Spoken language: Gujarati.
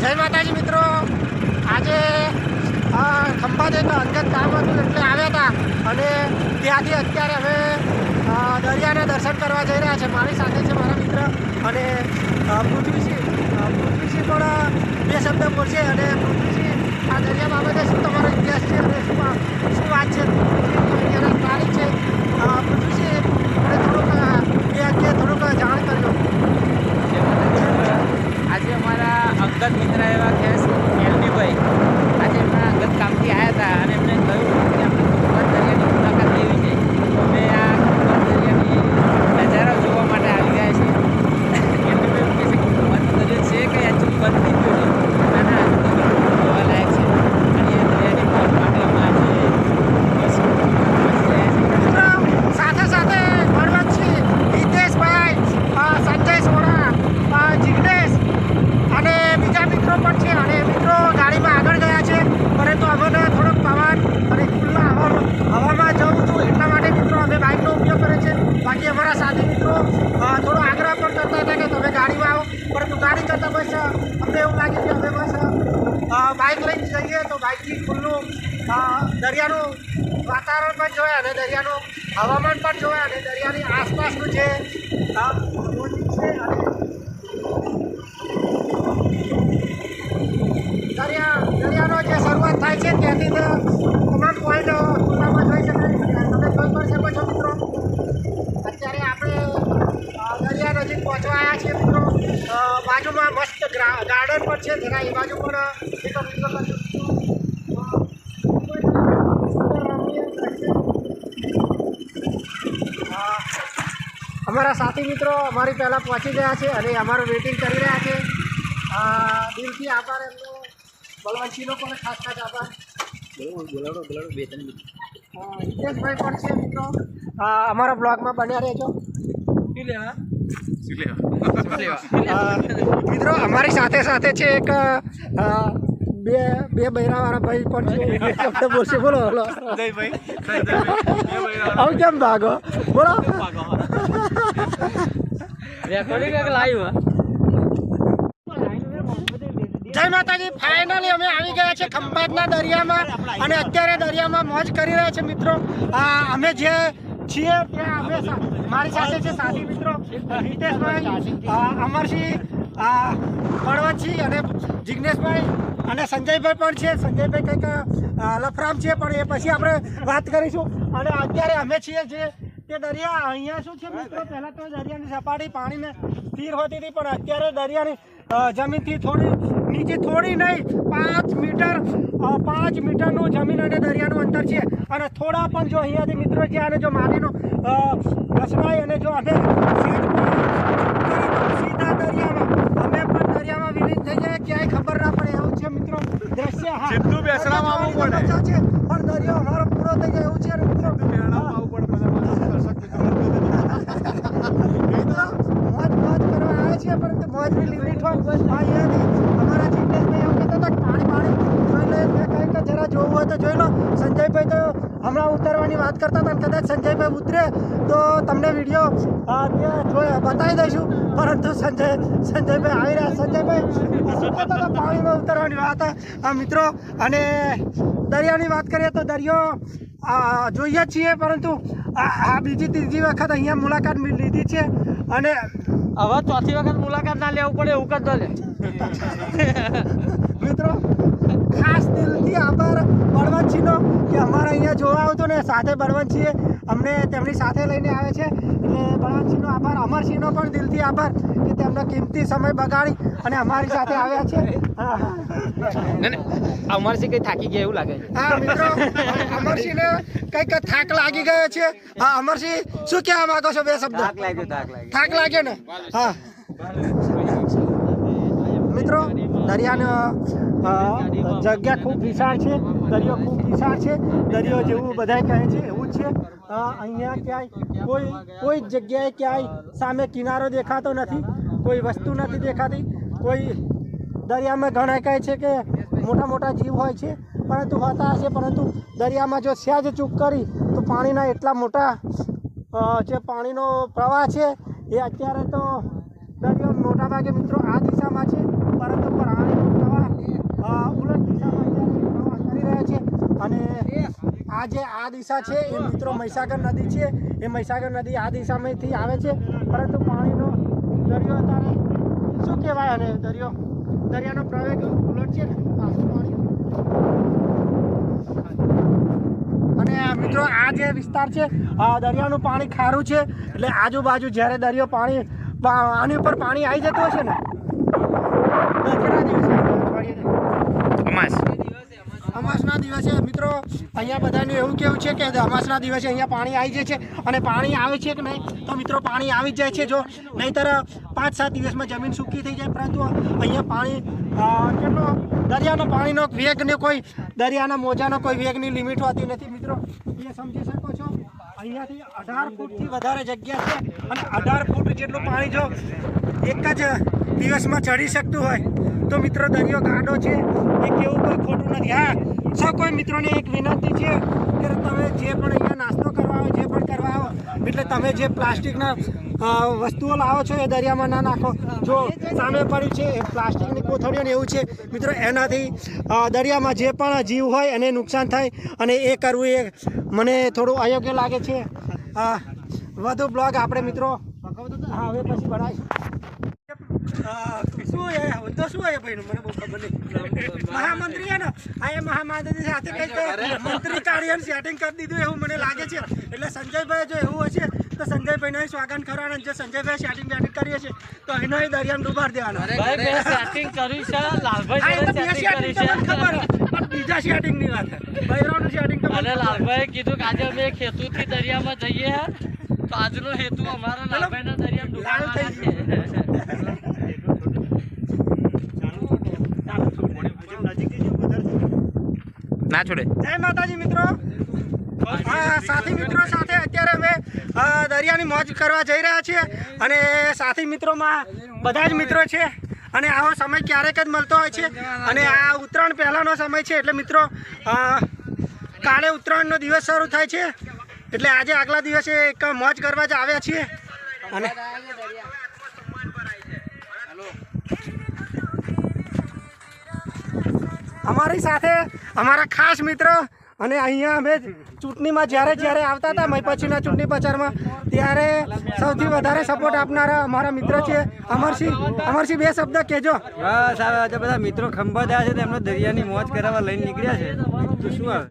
જય માતાજી મિત્રો, આજે ખંભાત એક અંગત કામ હતું એટલે આવ્યા હતા અને ત્યાંથી અત્યારે અમે દરિયાના દર્શન કરવા જઈ રહ્યા છે. મારી સાથે છે મારા મિત્ર અને પૃથ્વીસિંહ પણ બે શબ્દ બોલશે. અને પૃથ્વીસિંહ, આ દરિયા બાબતે શું તમારો ઇતિહાસ છે અને શું વાત છે? એના તારીખ છે. પૃથ્વીસિંહ અને થોડુંક એ અંગે થોડુંક જાણ કરજો. આજે અમારા અંગત મિત્ર એવા ખેસ એલડીભાઈ આજે એમના અંગત કામથી આવ્યા હતા અને એમને કહ્યું કે આપણે ખંભાત દરિયાની મુલાકાત લેવી છે. તો અમે આ ખંભાત દરિયાની નજારા જોવા માટે આવી ગયા છીએ. એલડીભાઈ કહે છે કે ખંભાતનો દરિયો છે કે એકચ્યુઅલી બંધ થઈ ગયો છે. ના જોવા લાયક છે અને એ દરિયાની મોજ માટે અમે આજે સાથે સાથે બળવંતસિંહ, હિતેશભાઈ, સંજય સોડા, જિગ્નેશ અને બીજા મિત્રો પણ છે. અને મિત્રો ગાડીમાં આગળ ગયા છે, પરંતુ અમને થોડોક પવન અને ખુલ્લા હવામાં જવું હતું એટલા માટે મિત્રો અમે બાઇકનો ઉપયોગ કર્યો છે. બાકી અમારા સાથી મિત્રો થોડો આગ્રહ પણ કરતા હતા કે તમે ગાડીમાં આવો, પરંતુ ગાડી કરતાં બસ અમને એવું લાગે કે અમે બસ બાઇક લઈને જઈએ તો બાઇકથી ખુલ્લું દરિયાનું વાતાવરણ પણ જોયા અને દરિયાનું હવામાન પણ જોયા અને દરિયાની આસપાસનું જે દરિયાનો જે શરૂઆત થાય છે ત્યાંથી તમામ પોઈન્ટ ખુલ્લામાં જોઈ શકાય. તમે જોઈ પણ શકો છો મિત્રો. અત્યારે આપણે દરિયા નજીક પહોંચવા આવ્યા છીએ મિત્રો. બાજુમાં મસ્ત ગાર્ડન પણ છે, જરા એ બાજુ પણ એક મિત્રો અમારા સાથી મિત્રો અમારી પહેલાં પહોંચી ગયા છે અને અમારું વેઇટિંગ કરી રહ્યા છે. દિલથી આભાર એમનો. બળવંતસિંહનો પણ ખાસ આભાર. બોલાડો બે ત્રણ હિતેશભાઈ પણ છે મિત્રો. અમારા બ્લોગમાં બન્યા રહેજો. મિત્રો અમારી સાથે સાથે છે એક બે બૈરાવાળા ભાઈ પણ છે. બોલશે બોલો. આવું કેમ ભાગો બોલો. જય માતાજી. ફાઇનલી અમે આવી ગયા છે ખંભાતના દરિયામાં અને અત્યારે દરિયામાં મોજ કરી રહ્યા છે મિત્રો. અમે જે છીએ ત્યાં અમે મારી સાથે છે સાથી મિત્રો હિતેશભાઈ, અમરસિંહ, બળવંતસિંહ અને જિગ્નેશભાઈ અને સંજયભાઈ પણ છે. સંજયભાઈ કંઈક લફરામ છે પણ એ પછી આપણે વાત કરીશું. અને અત્યારે અમે છીએ જે તે દરિયા અહીંયા શું છે મિત્રો, પહેલાં તો દરિયાની સપાટી પાણીને સ્થિર હોતી હતી પણ અત્યારે દરિયાની જમીનથી થોડી નીચે થોડી નહીં 5 મીટરનું જમીન અને દરિયાનું અંતર છે. અને થોડા પણ જો અહીંયાથી મિત્રો છે અને જો માટીનો ઘસડાય અને જો અમે સીધા દરિયામાં અમે પણ દરિયામાં વિલીન થઈ જાય ક્યાંય ખબર ના પડે એવું છે મિત્રો દ્રશ્ય. હા, સીધું બેસવામાં આવવું પડે છે પણ દરિયો અમારો પૂરો થઈ જાય એવું છે ને મિત્રો. મોજ કરવા આવે છે પરંતુ મોજની લિમિટ હોય. અમારા જિગ્નેશભાઈ એવું કહેતા હતા પાણી જોઈ લે, કંઈક જરા જોવું હોય તો જોઈ લો. સંજયભાઈ તો હમણાં ઉતરવાની વાત કરતા હતા. કદાચ સંજયભાઈ ઉતરે તો તમને વિડીયો બતાવી દઈશું. પરંતુ સંજયભાઈ આવી રહ્યા. સંજયભાઈ શું કહેતા હતા પાણીમાં ઉતરવાની વાત મિત્રો. અને દરિયાની વાત કરીએ તો દરિયો જોઈએ જ છીએ પરંતુ આ બીજી ત્રીજી વખત અહીંયા મુલાકાત લીધી છે અને હવે ચોથી વખત મુલાકાત ના લેવું પડે એવું કરતો લે. મિત્રો ખાસ દિલથી આભાર બળવંતસિંહનો કે અમારે અહીંયા જોવા આવતો ને સાથે બળવંતસિંહે અમને તેમની સાથે લઈને આવે છે. એટલે બળવંતસિંહનો આભાર. અમરસિંહનો પણ દિલથી આભાર કે તેમનો કિંમતી સમય બગાડી અને અમારી સાથે આવ્યા છે. અમરસિંહ કઈ થાકી ગયા એવું લાગે છે. હા મિત્રો, અમરસિંહને કંઈક થાક લાગી ગયો છે. હા અમરસિંહ, શું કહેવા માંગો છો? બે શબ્દ. થાક લાગ્યો ને? હા મિત્રો, દરિયાનો જગ્યા ખૂબ વિશાળ છે. દરિયો ખૂબ વિશાળ છે. દરિયો જેવું બધા કહે છે એવું જ છે. અહીંયા ક્યાંય કોઈ જગ્યાએ ક્યાંય સામે કિનારો દેખાતો નથી, કોઈ વસ્તુ નથી દેખાતી. કોઈ દરિયામાં ઘણા કહે છે કે મોટા મોટા જીવ હોય છે પરંતુ હોતા હશે, પરંતુ દરિયામાં જો સહેજ ચૂક કરી તો પાણીના એટલા મોટા જે પાણીનો પ્રવાહ છે એ અત્યારે તો દરિયો મોટા ભાગે મિત્રો આ દિશામાં છે પરંતુ પાણીનો પ્રવાહ આ જે આ દિશા છે એ મિત્રો મહીસાગર નદી છે. એ મહીસાગર નદી આ દિશામાંથી આવે છે, પરંતુ પાણીનો દરિયો અત્યારે શું કહેવાય, અને દરિયાનો પ્રવેગ ઉલટ છે ને પાછું પાણી. અને મિત્રો આ જે વિસ્તાર છે દરિયાનું પાણી ખારું છે, એટલે આજુબાજુ જ્યારે દરિયો પાણી આની ઉપર પાણી આવી જતું હશે ને કેટલા દિવસે અમાસના દિવસે મિત્રો અહીંયા બધાનું એવું કેવું છે કે અમાસના દિવસે અહીંયા પાણી આવી જાય છે. અને પાણી આવે છે કે નહીં તો મિત્રો પાણી આવી જ જાય છે. જો નહીંતર 5-7 દિવસમાં જમીન સૂકી થઈ જાય. પરંતુ અહીંયા પાણી કેટલો દરિયાનો પાણીનો વેગને કોઈ દરિયાના મોજાનો કોઈ વેગની લિમિટ હોતી નથી. મિત્રો એ સમજી શકો છો અહીંયાથી 18 ફૂટથી વધારે જગ્યા છે, અને 18 ફૂટ જેટલું પાણી જો એક જ દિવસમાં ચડી શકતું હોય તો મિત્રો દરિયો ગાઢો છે એ કેવું કોઈ ખોટું નથી. હા, સૌ કોઈ મિત્રોને એક વિનંતી છે કે તમે જે પણ અહીંયા નાસ્તો કરવા આવો, જે પણ કરવા આવો, એટલે તમે જે પ્લાસ્ટિકના વસ્તુઓ લાવો છો એ દરિયામાં ના નાખો. જો સામે પડ્યું છે એ પ્લાસ્ટિકની કોથળીઓ ને એવું છે મિત્રો, એનાથી દરિયામાં જે પણ જીવ હોય એને નુકસાન થાય, અને એ કરવું એ મને થોડું અયોગ્ય લાગે છે. વધુ બ્લોગ આપણે મિત્રો હા હવે પછી બનાવીશું. શું એ હોદ્દો શું એ ભાઈનું મને બહુ ખબર નહીં. મહામંત્રી હે ને આ એ મહામંત્રી સાથે કંઈક મંત્રી કાર્ય સેટિંગ કરી દીધું એવું મને લાગે છે. એટલે સંજયભાઈ જો એવું હશે તો સંજયભાઈને સ્વાગત કરવાનું. જો સંજયભાઈ સેટિંગ બેટિંગ કરીએ છે તો એનો દરિયામાં ડૂબાડ દેવાનો. સેટિંગ કર્યું છે લાલભાઈ ખબર પણ બીજા સેટિંગની વાત બૈરાનું સેટિંગ તો અને લાલભાઈ કીધું કે આજે અમે ખેતુથી દરિયામાં જઈએ તો આજનો હેતુ અમારા લાલભાઈના દરિયામાં ડૂબાડવાનો છે. ના છોડે. જય માતાજી મિત્રો. સાથી મિત્રો સાથે અત્યારે અમે દરિયાની મોજ કરવા જઈ રહ્યા છીએ, અને સાથી મિત્રોમાં બધા જ મિત્રો છે, અને આવો સમય ક્યારેક જ મળતો હોય છે. અને આ ઉત્તરાયણ પહેલાંનો સમય છે, એટલે મિત્રો કાલે ઉત્તરાયણનો દિવસ શરૂ થાય છે, એટલે આજે આગલા દિવસે એક મોજ કરવા જ આવ્યા છીએ. અને અમારી સાથે અમારા ખાસ મિત્ર, અને અહીંયા અમે ચૂંટણીમાં જ્યારે આવતા હતા મય પછીના ચૂંટણી પ્રચારમાં ત્યારે સૌથી વધારે સપોર્ટ આપનારા અમારા મિત્ર છે અમરસિંહ. બે શબ્દ કહેજો. બસ હવે બધા મિત્રો ખંભાત આવ્યા છે તો એમનો દરિયાની મોજ કરાવવા લઈને નીકળ્યા છે. તો શું આવે